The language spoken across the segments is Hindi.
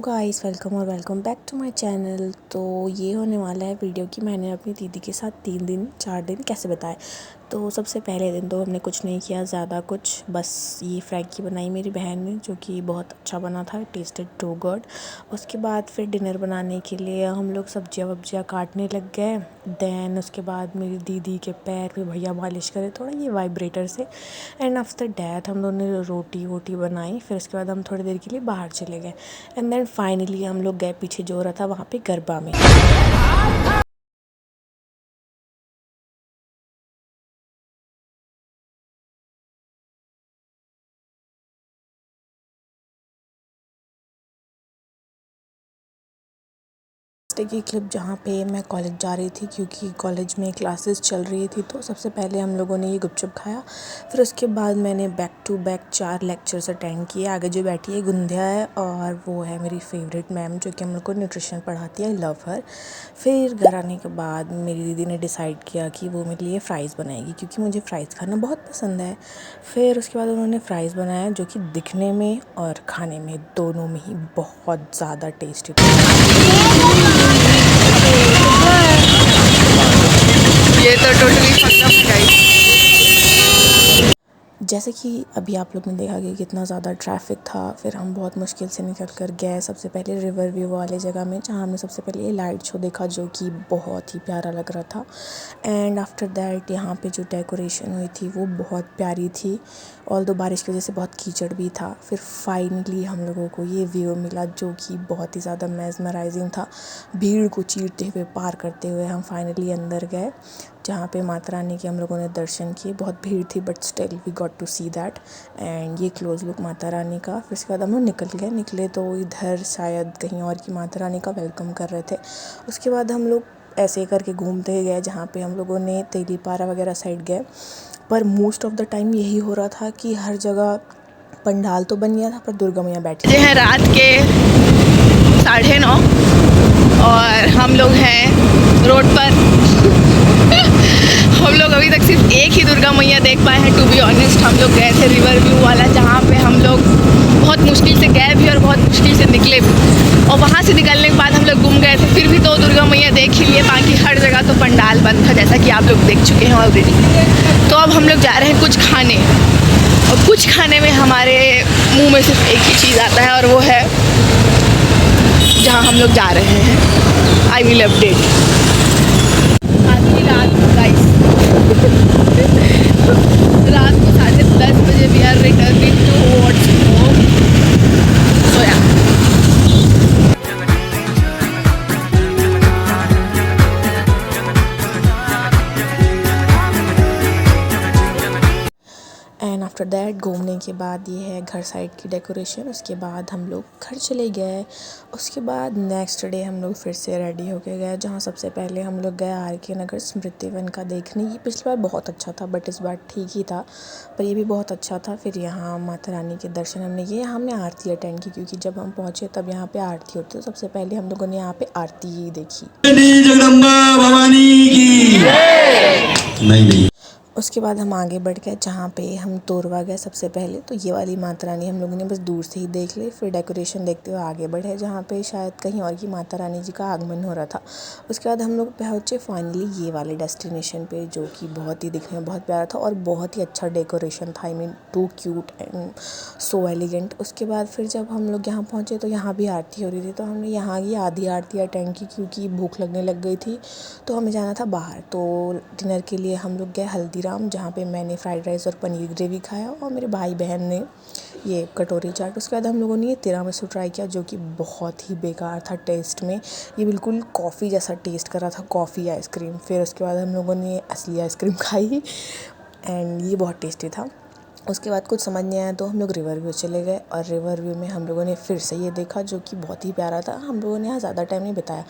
गाइस, वेलकम और welcome back to my channel. तो ये होने वाला है वीडियो कि मैंने अपनी दीदी के साथ 3 दिन 4 दिन कैसे बिताए। तो सबसे पहले दिन तो हमने कुछ नहीं किया ज़्यादा कुछ, बस ये फ्रैंकी बनाई मेरी बहन ने जो कि बहुत अच्छा बना था, टेस्टेड टू गुड। उसके बाद फिर डिनर बनाने के लिए हम लोग सब्जियां वब्जियां काटने लग गए। दैन उसके बाद मेरी दीदी के पैर पे भैया मालिश करे थोड़ा ये वाइब्रेटर से। एंड आफ्टर डैट हम दोनों ने रोटी वोटी बनाई। फिर उसके बाद हम थोड़ी देर के लिए बाहर चले गए। एंड देन फाइनली हम लोग गए पीछे जो हो रहा था वहाँ पे गरबा में। की क्लिप जहाँ पे मैं कॉलेज जा रही थी क्योंकि कॉलेज में क्लासेस चल रही थी। तो सबसे पहले हम लोगों ने ये गुपचुप खाया। फिर उसके बाद मैंने back to back 4 lectures attend किए। आगे जो बैठी है गुंधिया है और वो है मेरी फेवरेट मैम जो कि हम लोग को न्यूट्रिशन पढ़ाती है। आई लव हर। फिर घर आने के बाद मेरी दीदी ने डिसाइड किया कि वो मेरे लिए फ़्राइज़ बनाएगी क्योंकि मुझे फ़्राइज़ खाना बहुत पसंद है। फिर उसके बाद उन्होंने फ़्राइज़ बनाया जो कि दिखने में और खाने में दोनों में ही बहुत ज़्यादा टेस्टी था। ये तो टोटली फक्ड अप गाइस। जैसे कि अभी आप लोग ने देखा कि कितना ज़्यादा ट्रैफिक था। फिर हम बहुत मुश्किल से निकल कर गए सबसे पहले रिवर व्यू वाले जगह में जहाँ हमने सबसे पहले ये लाइट शो देखा जो कि बहुत ही प्यारा लग रहा था। एंड आफ्टर दैट यहाँ पे जो डेकोरेशन हुई थी वो बहुत प्यारी थी। ऑल्दो बारिश की वजह से बहुत कीचड़ भी था। फिर फाइनली हम लोगों को ये व्यू मिला जो कि बहुत ही ज़्यादा मेस्मराइजिंग था। भीड़ को चीरते हुए पार करते हुए हम फाइनली अंदर गए जहाँ पे माता रानी के हम लोगों ने दर्शन किए। बहुत भीड़ थी but still we got to see that. And ये क्लोज लुक माता रानी का। फिर उसके बाद हम लोग निकले तो इधर शायद कहीं और की माता रानी का वेलकम कर रहे थे। उसके बाद हम लोग ऐसे करके घूमते गए जहाँ पे हम लोगों ने तेलीपारा वगैरह साइड गए। पर मोस्ट ऑफ द टाइम यही हो रहा था कि हर जगह पंडाल तो बन गया था पर दुर्गा मैया बैठी हैं रात के 9:30 और हम लोग हैं रोड पर। हम लोग अभी तक सिर्फ एक ही दुर्गा मैया देख पाए हैं। टू बी ऑनेस्ट हम लोग गए थे रिवर व्यू वाला जहाँ पे हम लोग बहुत मुश्किल से गए भी और बहुत मुश्किल से निकले भी। और वहाँ से निकलने के बाद हम लोग घूम गए थे। फिर भी 2 दुर्गा मैया देख ही लिए, बाकी हर जगह तो पंडाल बंद था जैसा कि आप लोग देख चुके हैं ऑलरेडी। तो अब हम लोग जा रहे हैं कुछ खाने, और कुछ खाने में हमारे मुंह में सिर्फ एक ही चीज़ आता है और वो है जहाँ हम लोग जा रहे हैं। I will update. आधी रात गाइस रात को 10:30 बजे we are returning to what's home. So yeah and after that घूमने के बाद ये है घर साइड की डेकोरेशन। उसके बाद हम लोग घर चले गए। उसके बाद नेक्स्ट डे हम लोग फिर से रेडी होके गए जहाँ सबसे पहले हम लोग गए आर के नगर स्मृति वन का देखने। ये पिछली बार बहुत अच्छा था बट इस बार ठीक ही था, पर ये भी बहुत अच्छा था। फिर यहाँ माता रानी के दर्शन हमने किए। हमने आरती अटेंड की क्योंकि जब हम पहुँचे तब यहाँ पे आरती होती है। तो सबसे पहले हम लोगों ने यहाँ पे आरती ही देखी। जगदम्बा भवानी की नहीं। उसके बाद हम आगे बढ़ गए जहाँ पे हम तोरवा गए सबसे पहले। तो ये वाली माता रानी हम लोगों ने बस दूर से ही देख ली। फिर डेकोरेशन देखते हुए आगे बढ़े जहाँ पे शायद कहीं और की माता रानी जी का आगमन हो रहा था। उसके बाद हम लोग पहुँचे फाइनली ये वाले डेस्टिनेशन पे जो कि बहुत ही दिखने में बहुत प्यारा था और बहुत ही अच्छा डेकोरेशन था। I mean too cute and so elegant. उसके बाद फिर जब हम लोग यहाँ पहुँचे तो यहाँ भी आरती हो रही थी। तो हमने यहाँ की आधी आरती अटेंड की क्योंकि भूख लगने लग गई थी तो हमें जाना था बाहर। तो डिनर के लिए हम लोग गए हल्दीराम जहाँ पे मैंने फ्राइड राइस और पनीर ग्रेवी खाया और मेरे भाई बहन ने ये कटोरी चाट। उसके बाद हम लोगों ने ये तिरामिसू ट्राई किया जो कि बहुत ही बेकार था टेस्ट में। ये बिल्कुल कॉफ़ी जैसा टेस्ट कर रहा था, कॉफ़ी आइसक्रीम। फिर उसके बाद हम लोगों ने असली आइसक्रीम खाई एंड ये बहुत टेस्टी था। उसके बाद कुछ समझ नहीं आया तो हम लोग रिवर व्यू चले गए और रिवर व्यू में हम लोगों ने फिर से ये देखा जो कि बहुत ही प्यारा था। हम लोगों ने यहाँ ज़्यादा टाइम नहीं बिताया।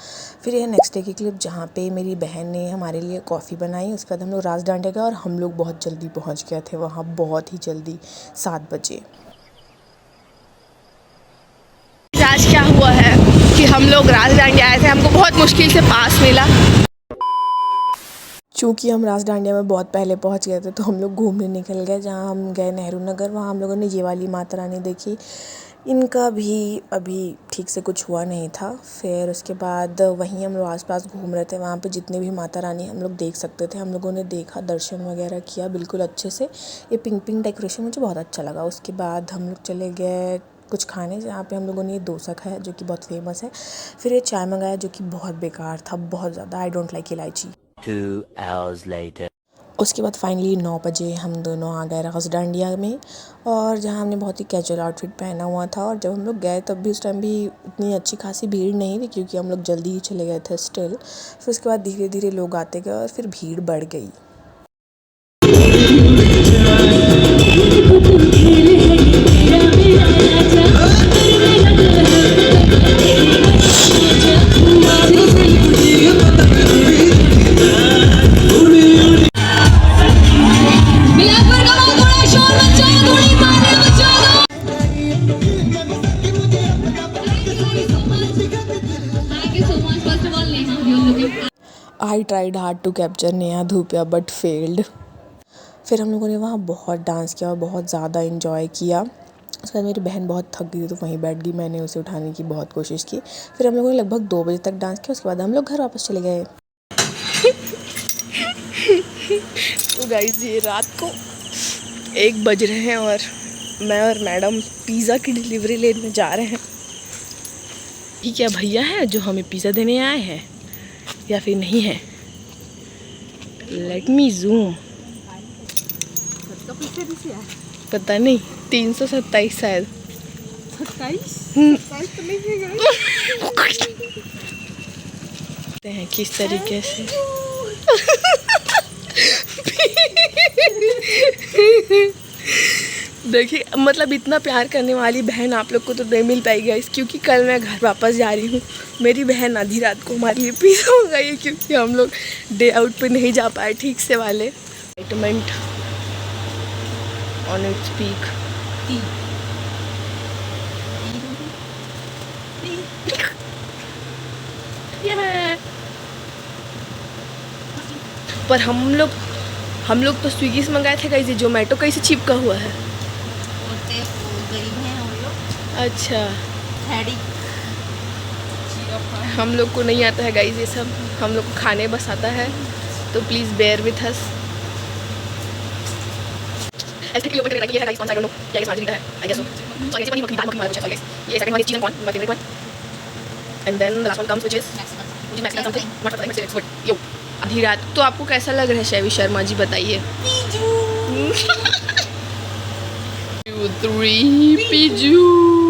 फिर ये नेक्स्ट डे की क्लिप जहाँ पे मेरी बहन ने हमारे लिए कॉफ़ी बनाई। उसके बाद हम लोग रास डांडिया गए और हम लोग बहुत जल्दी पहुँच गए थे वहाँ, बहुत ही जल्दी 7 बजे। आज क्या हुआ है कि हम लोग रास डांडिया आए थे, हमको बहुत मुश्किल से पास मिला। चूँकि हम रास डांडिया में बहुत पहले पहुंच गए थे तो हम लोग घूमने निकल गए जहां हम गए नेहरू नगर। वहाँ हम लोगों ने ये वाली माता रानी देखी। इनका भी अभी ठीक से कुछ हुआ नहीं था। फिर उसके बाद वहीं हम लोग आसपास घूम रहे थे, वहाँ पे जितने भी माता रानी हम लोग देख सकते थे हम लोगों ने देखा, दर्शन वगैरह किया बिल्कुल अच्छे से। ये पिंक पिंक डेकोरेशन मुझे बहुत अच्छा लगा। उसके बाद हम लोग चले गए कुछ खाने, जहाँ पे हम लोगों ने ये डोसा खाया जो कि बहुत फेमस है। फिर ये चाय मंगाया जो कि बहुत बेकार था, बहुत ज़्यादा। आई डोंट लाइक इलायची। 2 hours later. उसके बाद फाइनली 9 बजे हम दोनों आ गए रक़स डांडिया में, और जहाँ हमने बहुत ही कैजुअल आउटफिट पहना हुआ था। और जब हम लोग गए तब भी उस टाइम भी इतनी अच्छी खासी भीड़ नहीं थी, क्योंकि हम लोग जल्दी ही चले गए थे स्टिल। फिर उसके बाद धीरे धीरे लोग आते गए और फिर भीड़ बढ़ गई। I tried hard to capture Neha Dhupia but failed. फिर हम लोगों ने वहाँ बहुत डांस किया और बहुत ज़्यादा इन्जॉय किया। उसके बाद मेरी बहन बहुत थक गई तो वहीं बैठ गई, मैंने उसे उठाने की बहुत कोशिश की। फिर हम लोगों ने लगभग 2 बजे तक डांस किया। उसके बाद हम लोग घर वापस चले गए। तो गाइस ये रात को 1 बज रहे हैं और मैं और मैडम पिज़्ज़ा की डिलीवरी लेने जा रहे हैं। ये क्या भैया है जो हमें पिज़्ज़ा देने आए हैं या फिर नहीं है? Let me zoom. पता नहीं, 327 शायद। 27 तो नहीं है किस तरीके से। देखिए मतलब इतना प्यार करने वाली बहन आप लोग को तो नहीं मिल पाएगी गाइस, क्योंकि कल मैं घर वापस जा रही हूँ। मेरी बहन आधी रात को हमारे लिए पिज़्ज़ा मंगाई है, क्योंकि हम लोग डे आउट पे नहीं जा पाए ठीक से वाले। Excitement on its peak. पर हम लोग तो स्विगी से मंगाए थे गाइस, ये जोमेटो कैसे चिपका हुआ है? अच्छा, हम लोग को नहीं आता है गाइस ये सब, हम लोग को खाने बस आता है, तो प्लीज़ बेयर विथ अस। ऐसे किलो बटर ये है गाइस, कौन सा आई डोंट नो, क्या समझ नहीं है I guess so. So I guess paneer dal makhani वाला कुछ है गाइस। ये second one is chicken corn, my favourite one, and then the last one comes which is मुझे मैक्सिकन समथिंग नॉट पता, इट्स गुड। यो आधी रात तो आपको कैसा लग रहा है शैवी शर्मा जी, बताइए। 2 3 पिजू।